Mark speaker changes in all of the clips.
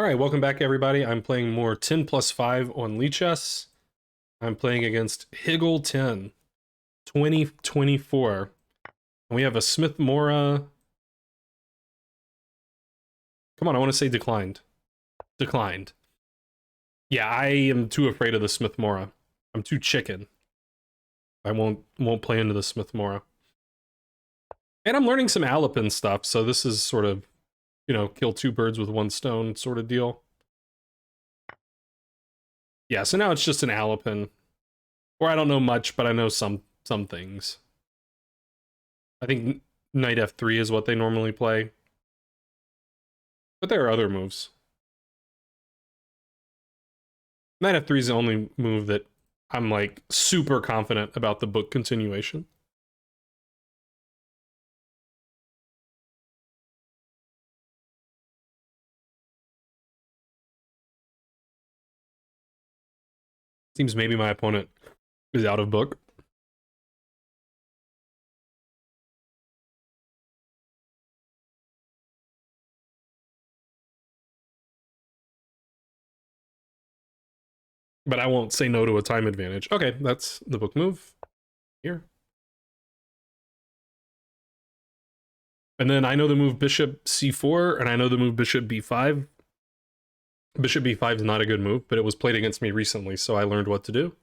Speaker 1: All right, welcome back, everybody. I'm playing more 10+5 on Lichess. I'm playing against Higgle 10, 2024. And we have a Smith Mora. Come on, I want to say declined. Declined. Yeah, I am too afraid of the Smith Mora. I'm too chicken. I won't play into the Smith Mora. And I'm learning some Alapin stuff, so this is sort of, you know, kill two birds with one stone sort of deal. Yeah, so now it's just an Alapin. Or I don't know much, but I know some things. I think knight f3 is what they normally play. But there are other moves. Knight f3 is the only move that I'm like super confident about the book continuation. Seems maybe my opponent is out of book. But I won't say no to a time advantage. Okay, that's the book move. Here. And then I know the move bishop c4, and I know the move bishop b5. Bishop b5 is not a good move, but it was played against me recently, so I learned what to do.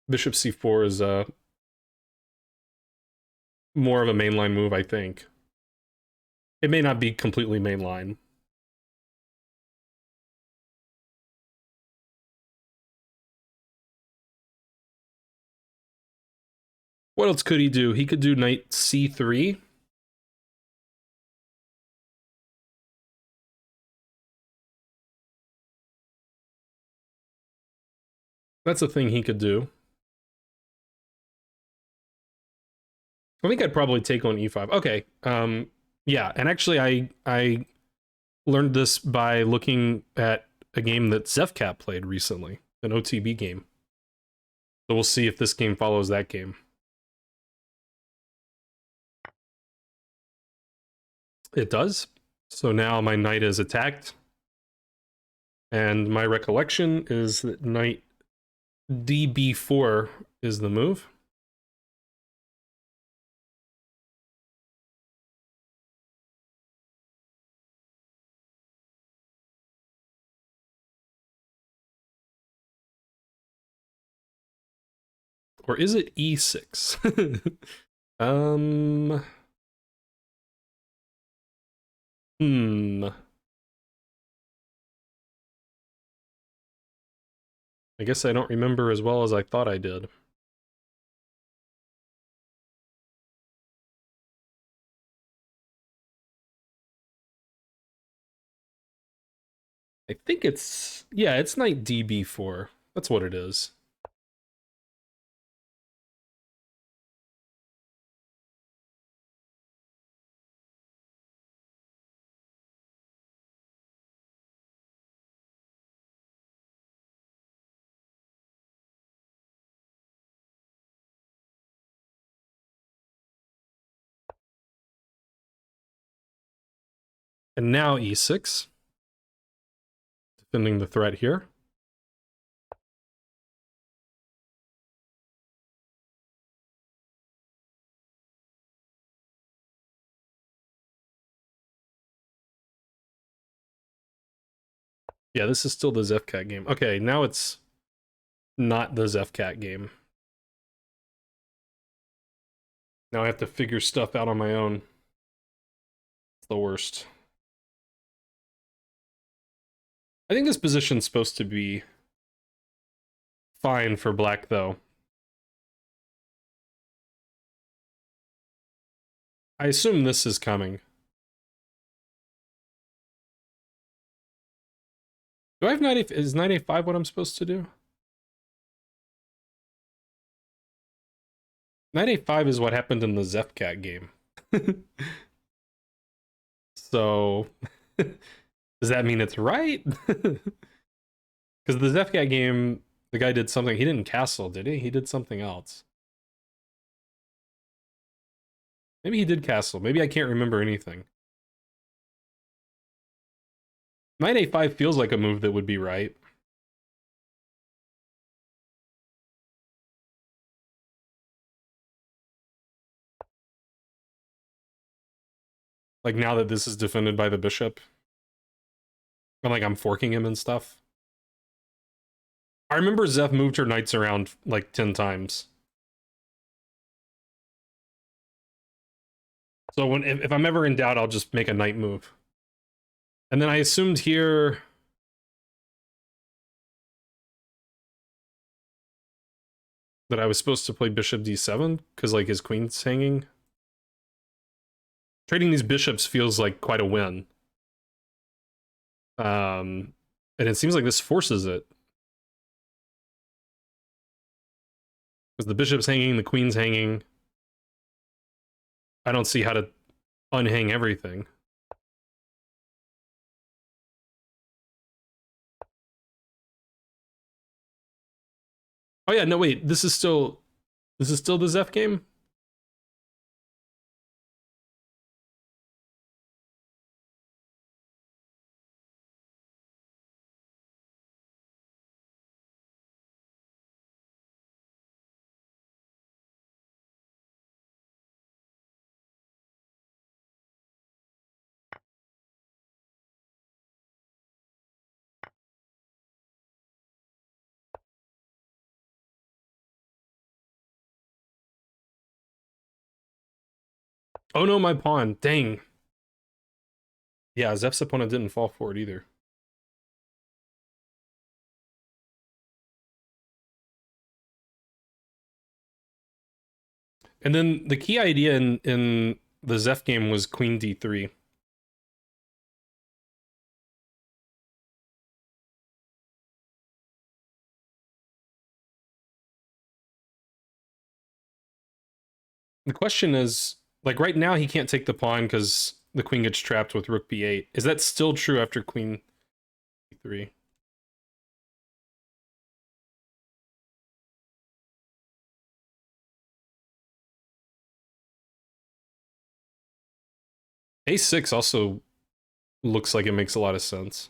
Speaker 1: Bishop c4 is more of a mainline move, I think. It may not be completely mainline. What else could he do? He could do knight c3. That's a thing he could do. I think I'd probably take on e5. Okay. Yeah, and actually I learned this by looking at a game that Zefcatt played recently, an OTB game. So we'll see if this game follows that game. It does. So now my knight is attacked. And my recollection is that knight db4 is the move. Or is it e6? I guess I don't remember as well as I thought I did. I think it's, yeah, it's knight db4. That's what it is. And now e6. Defending the threat here. Yeah, this is still the Zefcatt game. Okay, now it's not the Zefcatt game. Now I have to figure stuff out on my own. It's the worst. I think this position's supposed to be fine for black, though. I assume this is coming. Do I have knight a, is knight a5 what I'm supposed to do? Knight a5 is what happened in the Zefcatt game. So, does that mean it's right? Because the Zefcatt game, the guy did something. He didn't castle, did he? He did something else. Maybe he did castle. Maybe I can't remember anything. Knight a5 feels like a move that would be right. Like now that this is defended by the bishop. And like I'm forking him and stuff. I remember Zef moved her knights around like 10 times. So if I'm ever in doubt, I'll just make a knight move. And then I assumed here that I was supposed to play bishop d7 because like his queen's hanging. Trading these bishops feels like quite a win. And it seems like this forces it. Because the bishop's hanging, the queen's hanging. I don't see how to unhang everything. Oh yeah, no wait, this is still the Zef game? Oh no, my pawn. Dang. Yeah, Zef's opponent didn't fall for it either. And then the key idea in the Zef game was queen d3. The question is, like right now he can't take the pawn because the queen gets trapped with rook b8. Is that still true after queen d3? a6 also looks like it makes a lot of sense.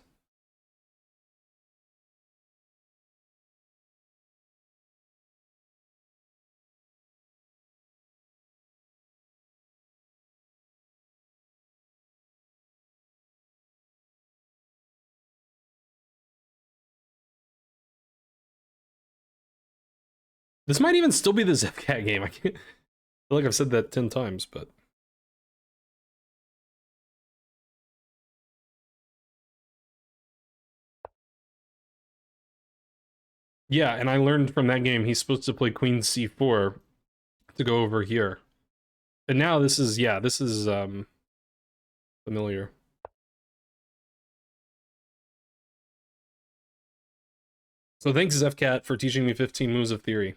Speaker 1: This might even still be the Zefcatt game. I feel like I've said that 10 times, but yeah, and I learned from that game he's supposed to play queen c4 to go over here. And now this is, yeah, this is familiar. So thanks, Zefcatt, for teaching me 15 moves of theory.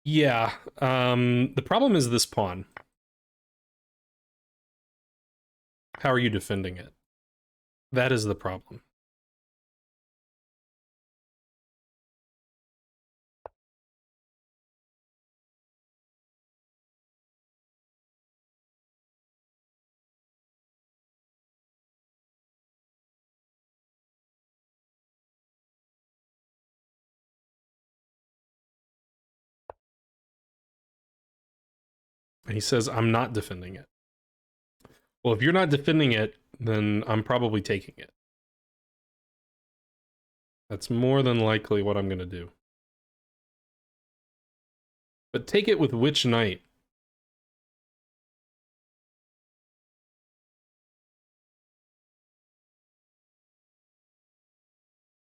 Speaker 1: Yeah, the problem is this pawn. How are you defending it? That is the problem. And he says, I'm not defending it. Well, if you're not defending it, then I'm probably taking it. That's more than likely what I'm going to do. But take it with which knight?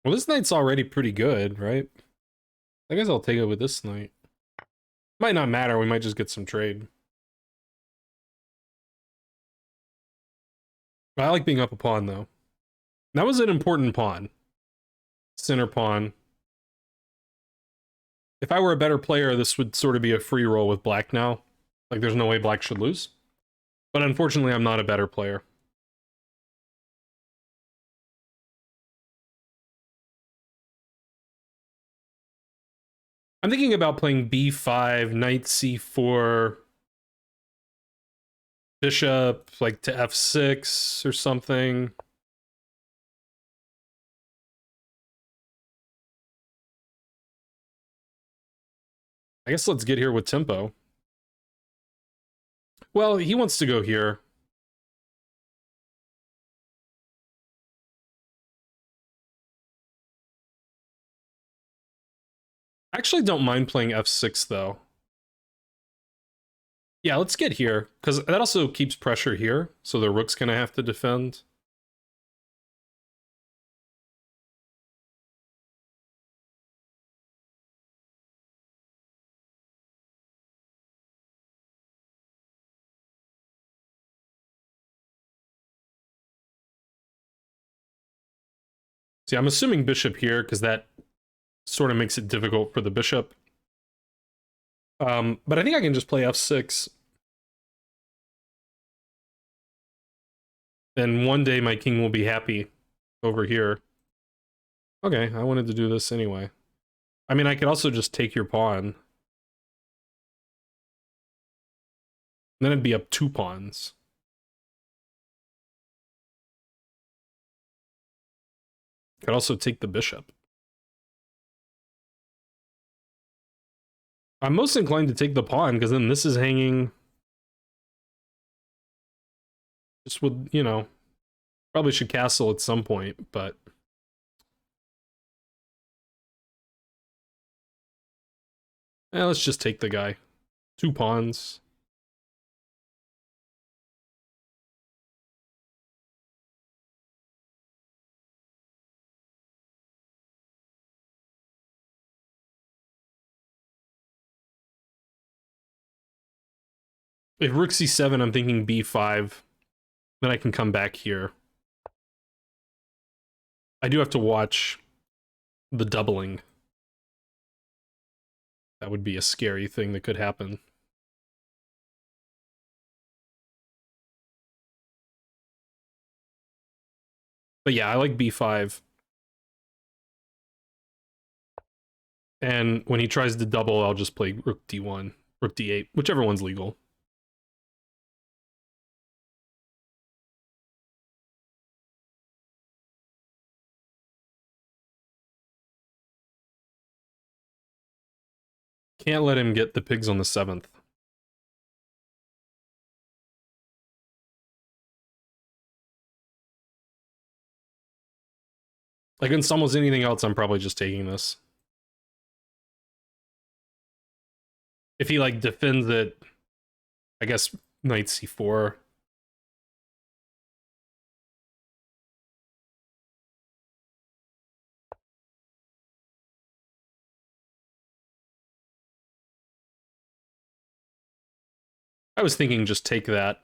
Speaker 1: Well, this knight's already pretty good, right? I guess I'll take it with this knight. Might not matter, we might just get some trade. I like being up a pawn, though. That was an important pawn. Center pawn. If I were a better player, this would sort of be a free roll with black now. Like, there's no way black should lose. But unfortunately, I'm not a better player. I'm thinking about playing b5, knight c4, bishop, like, to f6 or something. I guess let's get here with tempo. Well, he wants to go here. I actually don't mind playing f6, though. Yeah, let's get here, because that also keeps pressure here, so the rook's gonna have to defend. See, I'm assuming bishop here, because that sort of makes it difficult for the bishop. But I think I can just play f6. Then one day my king will be happy over here. Okay, I wanted to do this anyway. I mean, I could also just take your pawn. Then it'd be up 2 pawns. Could also take the bishop. I'm most inclined to take the pawn, because then this is hanging. Just would, you know, probably should castle at some point, but... let's just take the guy. 2 pawns. If rook c7, I'm thinking b5. Then I can come back here. I do have to watch the doubling. That would be a scary thing that could happen. But yeah, I like b5. And when he tries to double, I'll just play rook d1, rook d8, whichever one's legal. Can't let him get the pigs on the 7th. Against almost anything else, I'm probably just taking this. If he, like, defends it, I guess knight c4. I was thinking just take that.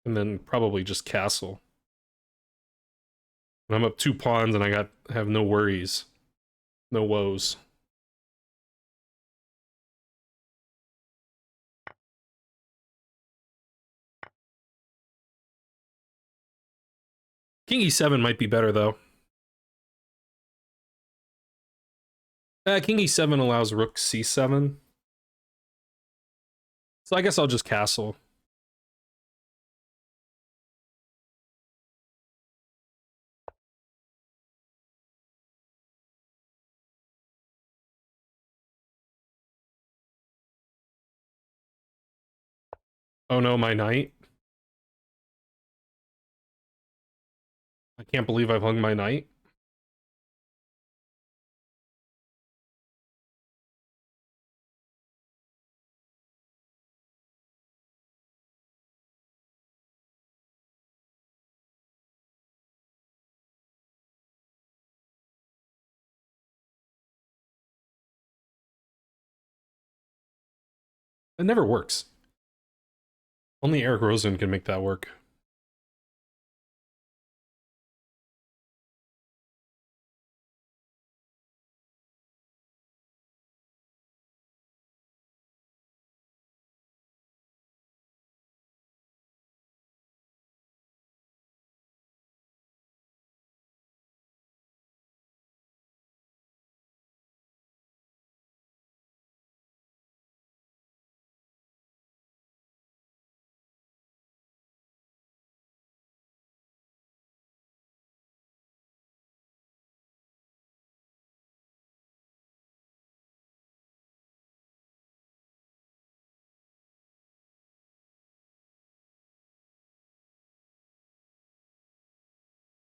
Speaker 1: And then probably just castle. And I'm up 2 pawns and I have no worries. No woes. King e7 might be better, though. King e7 allows rook c7. So I guess I'll just castle. Oh no, my knight. I can't believe I've hung my knight. It never works. Only Eric Rosen can make that work.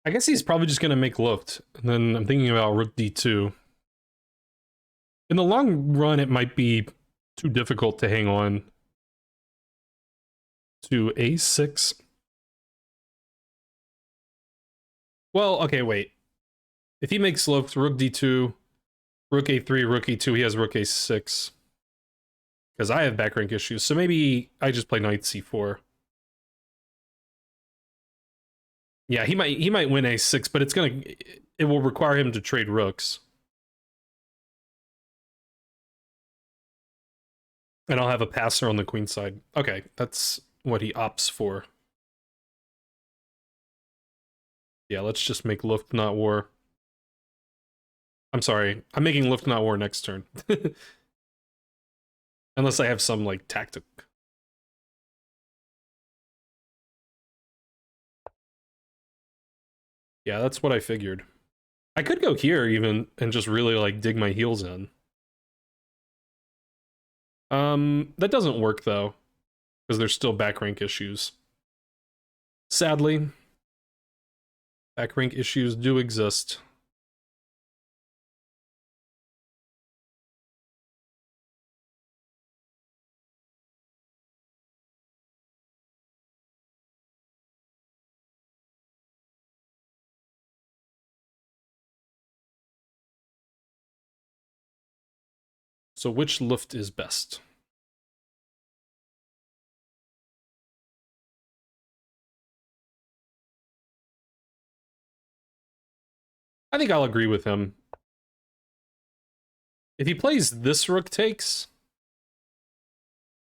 Speaker 1: I guess he's probably just gonna make Luft, and then I'm thinking about Rook D2. In the long run, it might be too difficult to hang on to A6. Well, okay, wait. If he makes Luft, Rook D2, Rook A3, Rook E2, he has Rook A6. Because I have back rank issues, so maybe I just play Knight C4. Yeah, he might win A6, but it will require him to trade rooks. And I'll have a passer on the queen side. Okay, that's what he opts for. Yeah, let's just make Luft not war. I'm sorry, I'm making Luft not war next turn. Unless I have some, like, tactic. Yeah, that's what I figured. I could go here, even, and just really, like, dig my heels in. That doesn't work, though. Because there's still back rank issues. Sadly. Back rank issues do exist. So which Luft is best? I think I'll agree with him. If he plays this rook takes,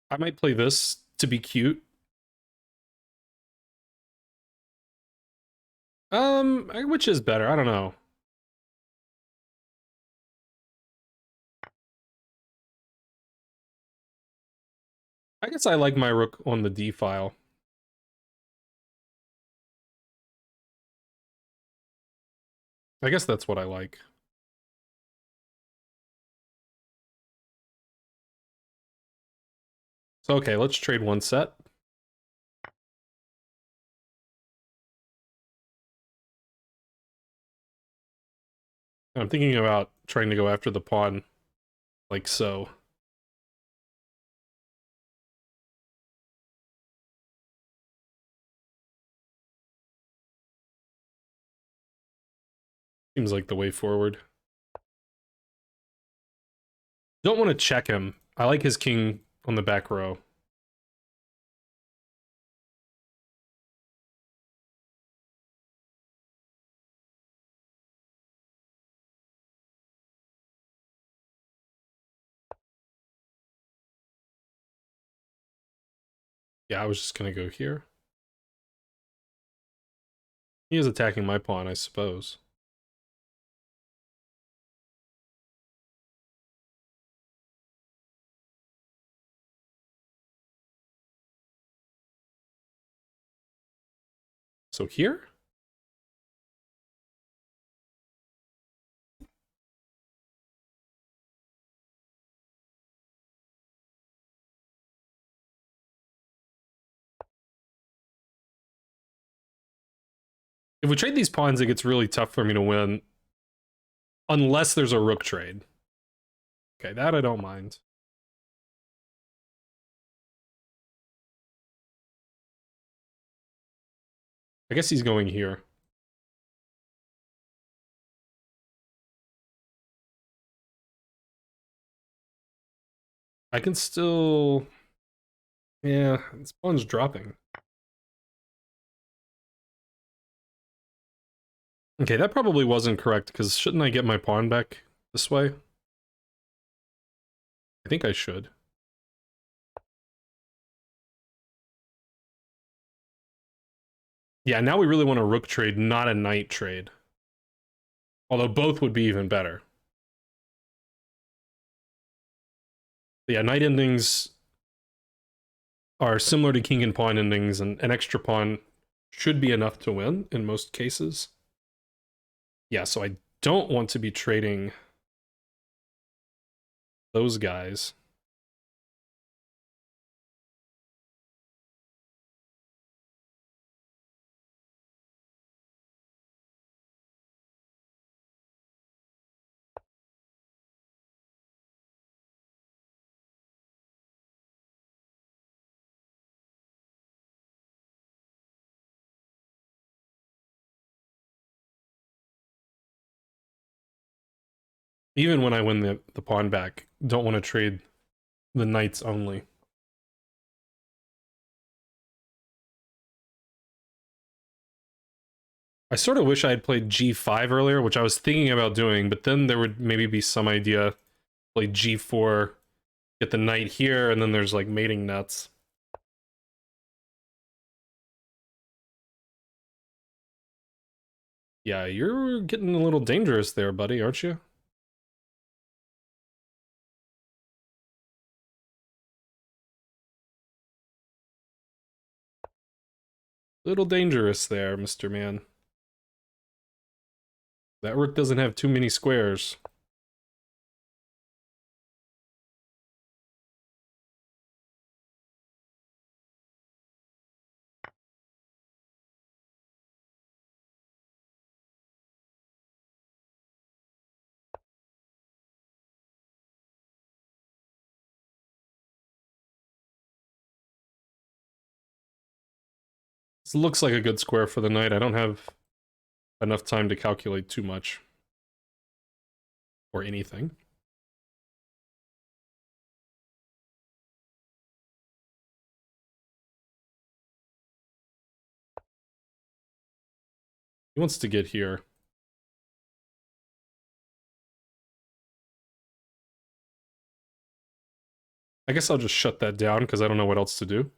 Speaker 1: I might play this to be cute. Which is better? I don't know. I guess I like my rook on the D file. I guess that's what I like. So okay, let's trade one set. I'm thinking about trying to go after the pawn, like so. Seems like the way forward. Don't want to check him. I like his king on the back row. Yeah, I was just gonna go here. He is attacking my pawn, I suppose. So here? If we trade these pawns, it gets really tough for me to win. Unless there's a rook trade. Okay, that I don't mind. I guess he's going here. I can still... Yeah, this pawn's dropping. Okay, that probably wasn't correct, because shouldn't I get my pawn back this way? I think I should. Yeah, now we really want a rook trade, not a knight trade. Although both would be even better. But yeah, knight endings are similar to king and pawn endings, and an extra pawn should be enough to win in most cases. Yeah, so I don't want to be trading those guys. Even when I win the pawn back, don't want to trade the knights only. I sort of wish I had played g5 earlier, which I was thinking about doing, but then there would maybe be some idea, play g4, get the knight here, and then there's like mating nets. Yeah, you're getting a little dangerous there, buddy, aren't you? Little dangerous there, Mr. Man. That rook doesn't have too many squares. This looks like a good square for the knight. I don't have enough time to calculate too much. Or anything. He wants to get here. I guess I'll just shut that down because I don't know what else to do.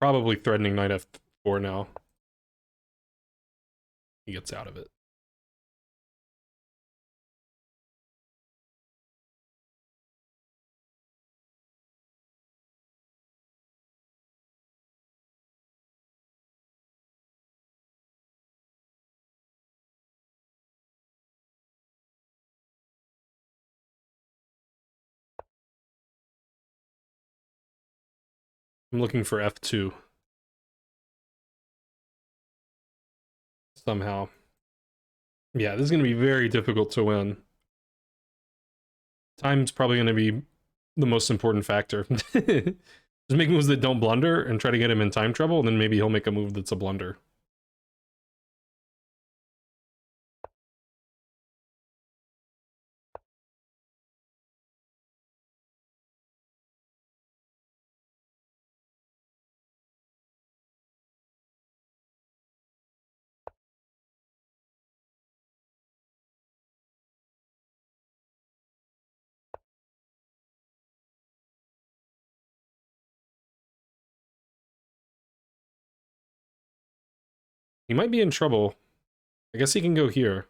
Speaker 1: Probably threatening knight f4 now. He gets out of it. I'm looking for f2. Somehow. Yeah, this is going to be very difficult to win. Time's probably going to be the most important factor. Just make moves that don't blunder and try to get him in time trouble, and then maybe he'll make a move that's a blunder. He might be in trouble. I guess he can go here.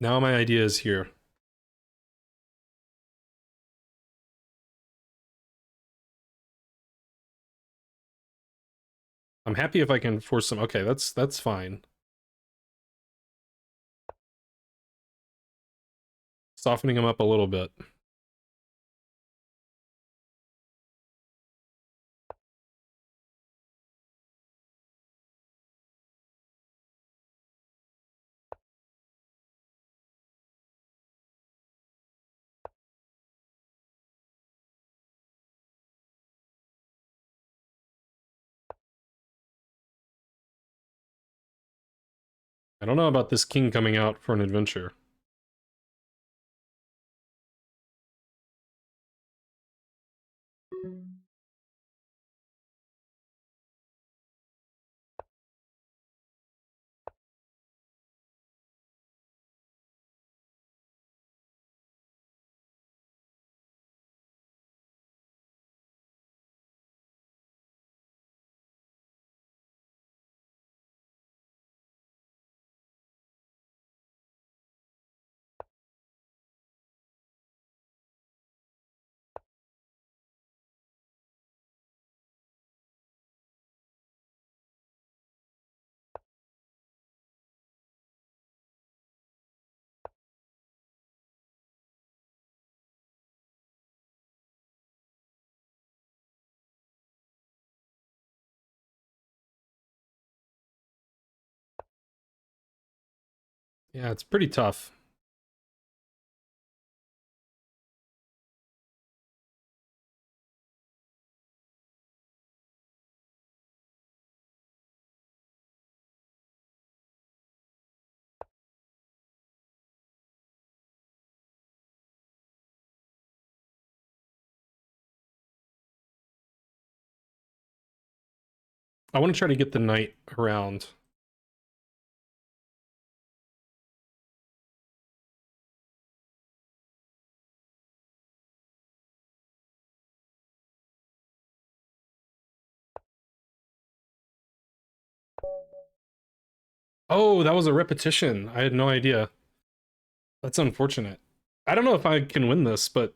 Speaker 1: Now my idea is here. I'm happy if I can force him. Okay, that's fine. Softening him up a little bit. I don't know about this king coming out for an adventure. Yeah, it's pretty tough. I want to try to get the knight around. Oh, that was a repetition. I had no idea. That's unfortunate. I don't know if I can win this, but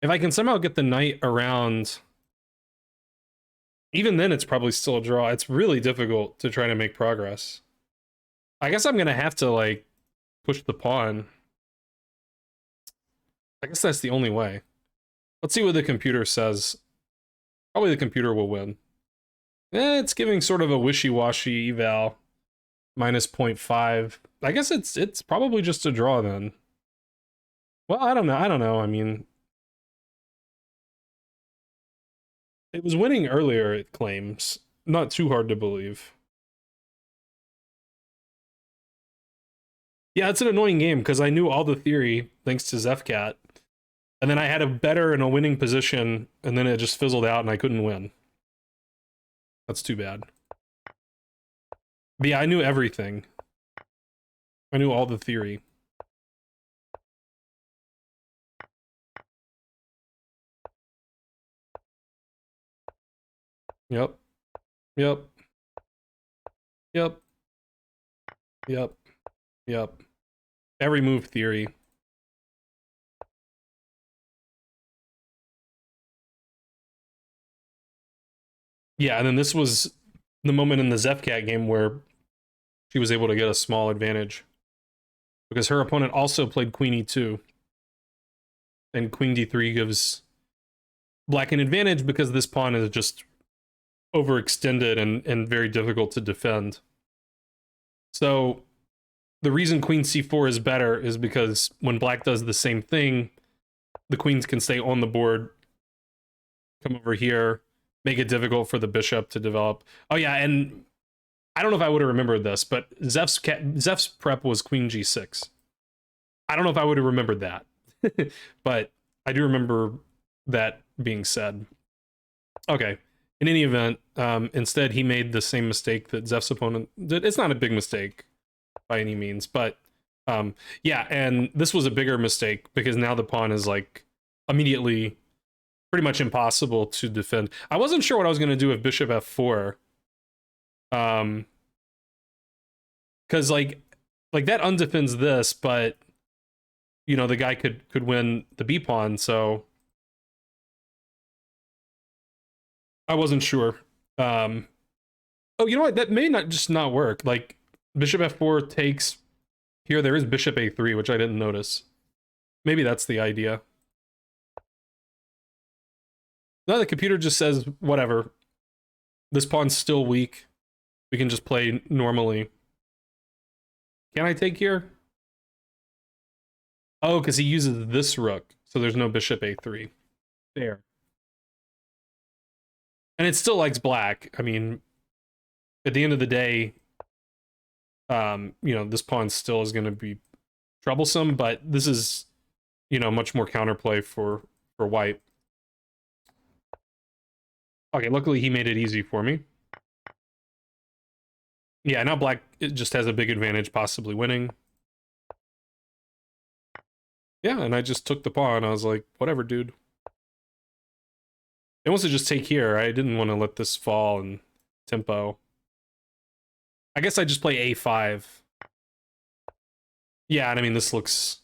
Speaker 1: if I can somehow get the knight around, even then it's probably still a draw. It's really difficult to try to make progress. I guess I'm gonna have to, like, push the pawn. I guess that's the only way. Let's see what the computer says. Probably the computer will win. It's giving sort of a wishy-washy eval. Minus 0.5. I guess it's probably just a draw then. Well, I don't know. I mean, it was winning earlier, it claims. Not too hard to believe. Yeah, it's an annoying game because I knew all the theory thanks to Zefcatt. And then I had a better and a winning position, and then it just fizzled out and I couldn't win. That's too bad. But yeah, I knew everything. I knew all the theory. Yep. Yep. Yep. Yep. Yep. Every move theory. Yeah, and then this was the moment in the Zefcatt game where she was able to get a small advantage. Because her opponent also played Queen E2. And Queen D3 gives black an advantage because this pawn is just overextended and very difficult to defend. So the reason Queen C4 is better is because when black does the same thing, the queens can stay on the board, come over here, make it difficult for the bishop to develop. Oh yeah, and I don't know if I would have remembered this, but Zef's prep was Queen G6. I don't know if I would have remembered that, but I do remember that being said. Okay. In any event, instead he made the same mistake that Zef's opponent did. It's not a big mistake by any means, but yeah, and this was a bigger mistake because now the pawn is like immediately pretty much impossible to defend. I wasn't sure what I was going to do with bishop f4. Because like that undefends this, but you know the guy could win the b pawn, so I wasn't sure. Oh, you know what? That may not work. Like bishop f4 takes here. There is bishop a3, which I didn't notice. Maybe that's the idea. No, the computer just says, whatever. This pawn's still weak. We can just play normally. Can I take here? Oh, because he uses this rook, so there's no bishop a3. There. And it still likes black. I mean, at the end of the day, you know, this pawn still is going to be troublesome, but this is, you know, much more counterplay for white. Okay, luckily he made it easy for me. Yeah, now black it just has a big advantage, possibly winning. Yeah, and I just took the pawn. I was like, whatever, dude. It wants to just take here. I didn't want to let this fall in tempo. I guess I just play a5. Yeah, and I mean, this looks...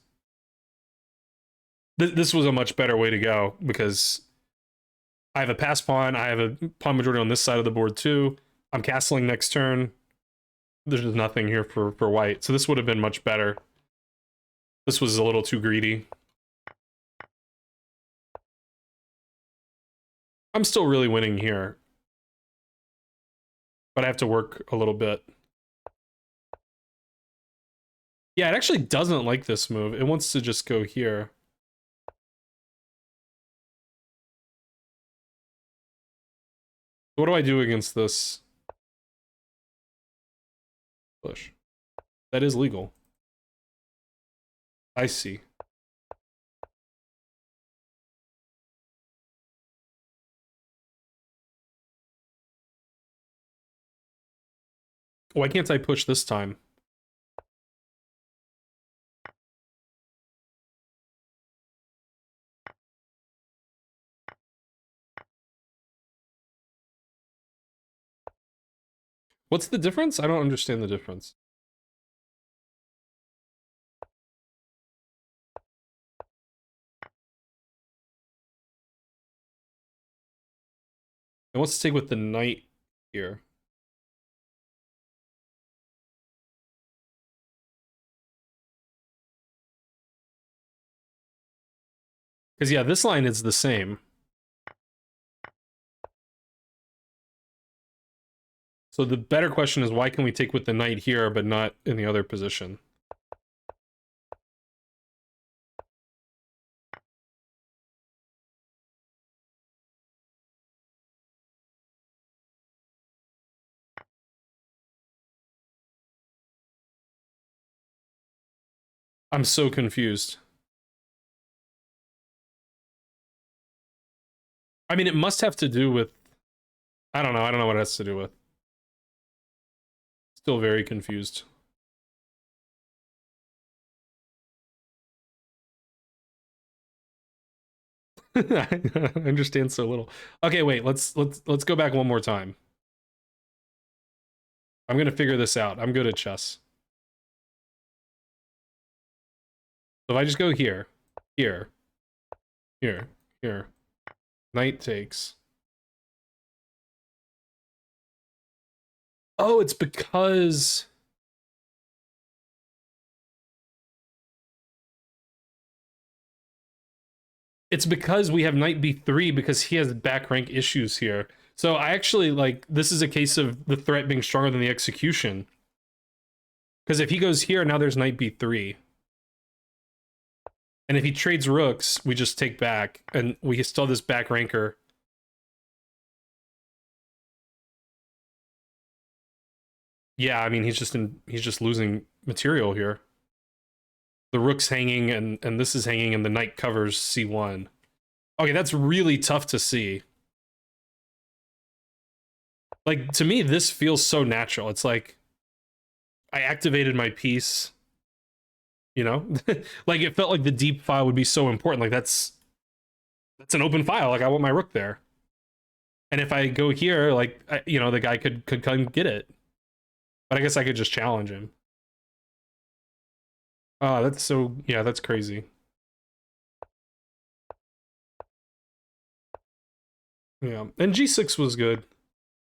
Speaker 1: This was a much better way to go, because I have a pass pawn, I have a pawn majority on this side of the board too. I'm castling next turn. There's just nothing here for white, so this would have been much better. This was a little too greedy. I'm still really winning here, but I have to work a little bit. Yeah, it actually doesn't like this move. It wants to just go here. What do I do against this? Push. That is legal. I see. Why can't I push this time? What's the difference? I don't understand the difference. It wants to take with the knight here. Because, yeah, this line is the same. So the better question is, why can we take with the knight here, but not in the other position? I'm so confused. I mean, it must have to do with... I don't know what it has to do with. Still very confused. I understand so little. Okay, wait, let's go back one more time. I'm gonna figure this out. I'm good at chess. So if I just go here, here, here, here, knight takes. Oh, it's because... It's because we have knight b3 because he has back rank issues here. So I actually, like, this is a case of the threat being stronger than the execution. Because if he goes here, now there's knight b3. And if he trades rooks, we just take back, and we still have this back ranker. Yeah, I mean, he's just losing material here. The rook's hanging, and this is hanging, and the knight covers c1. Okay, that's really tough to see. Like, to me, this feels so natural. It's like, I activated my piece, you know? Like, it felt like the deep file would be so important. Like, that's an open file. Like, I want my rook there. And if I go here, like, you know, the guy could come get it. But I guess I could just challenge him. Oh, that's so... Yeah, that's crazy. Yeah, and g6 was good.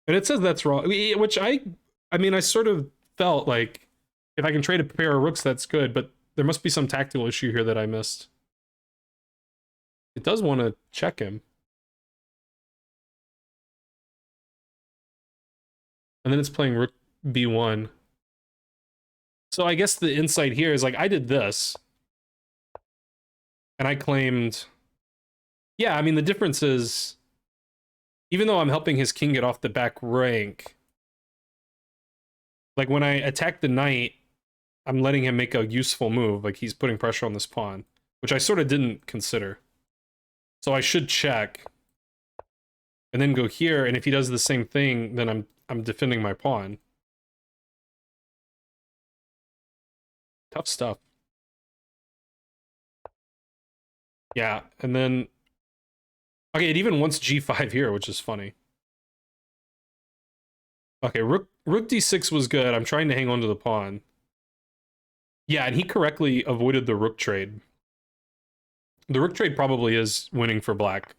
Speaker 1: And it says that's wrong, which I mean, I sort of felt like if I can trade a pair of rooks, that's good, but there must be some tactical issue here that I missed. It does want to check him. And then it's playing rook b1. So I guess the insight here is like, I did this. And I claimed... Yeah, I mean, the difference is... Even though I'm helping his king get off the back rank... Like, when I attack the knight, I'm letting him make a useful move. Like, he's putting pressure on this pawn. Which I sort of didn't consider. So I should check. And then go here, and if he does the same thing, then I'm defending my pawn. Tough stuff. Yeah, and then... Okay, it even wants g5 here, which is funny. Okay, rook d6 was good. I'm trying to hang on to the pawn. Yeah, and he correctly avoided the rook trade. The rook trade probably is winning for black.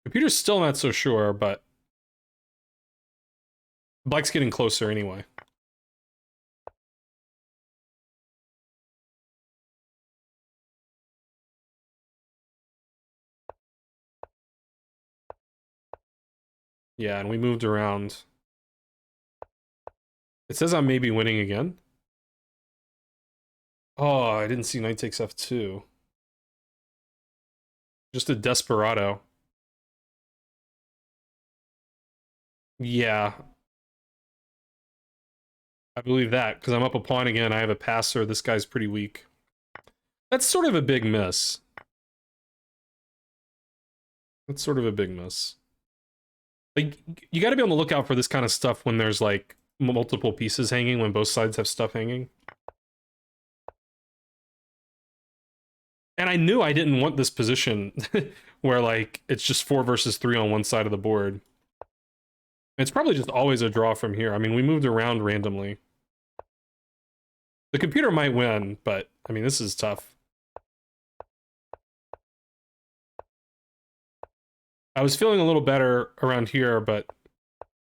Speaker 1: Computer's still not so sure, but... Black's getting closer anyway. Yeah, and we moved around. It says I'm maybe winning again. Oh, I didn't see knight takes f2. Just a desperado. Yeah. I believe that, because I'm up a pawn again, I have a passer, this guy's pretty weak. That's sort of a big miss. That's sort of a big miss. Like, you gotta be on the lookout for this kind of stuff when there's, like, multiple pieces hanging, when both sides have stuff hanging. And I knew I didn't want this position where, like, it's just 4 versus 3 on one side of the board. It's probably just always a draw from here. I mean, we moved around randomly. The computer might win, but, I mean, this is tough. I was feeling a little better around here, but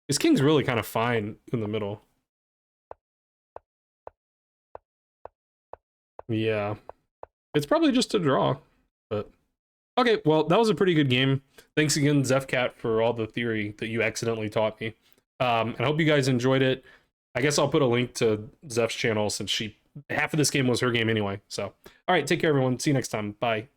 Speaker 1: his king's really kind of fine in the middle. Yeah. It's probably just a draw, but... Okay, well, that was a pretty good game. Thanks again, Zefcatt, for all the theory that you accidentally taught me. And I hope you guys enjoyed it. I guess I'll put a link to Zeph's channel since half of this game was her game anyway. So, all right, take care, everyone. See you next time. Bye.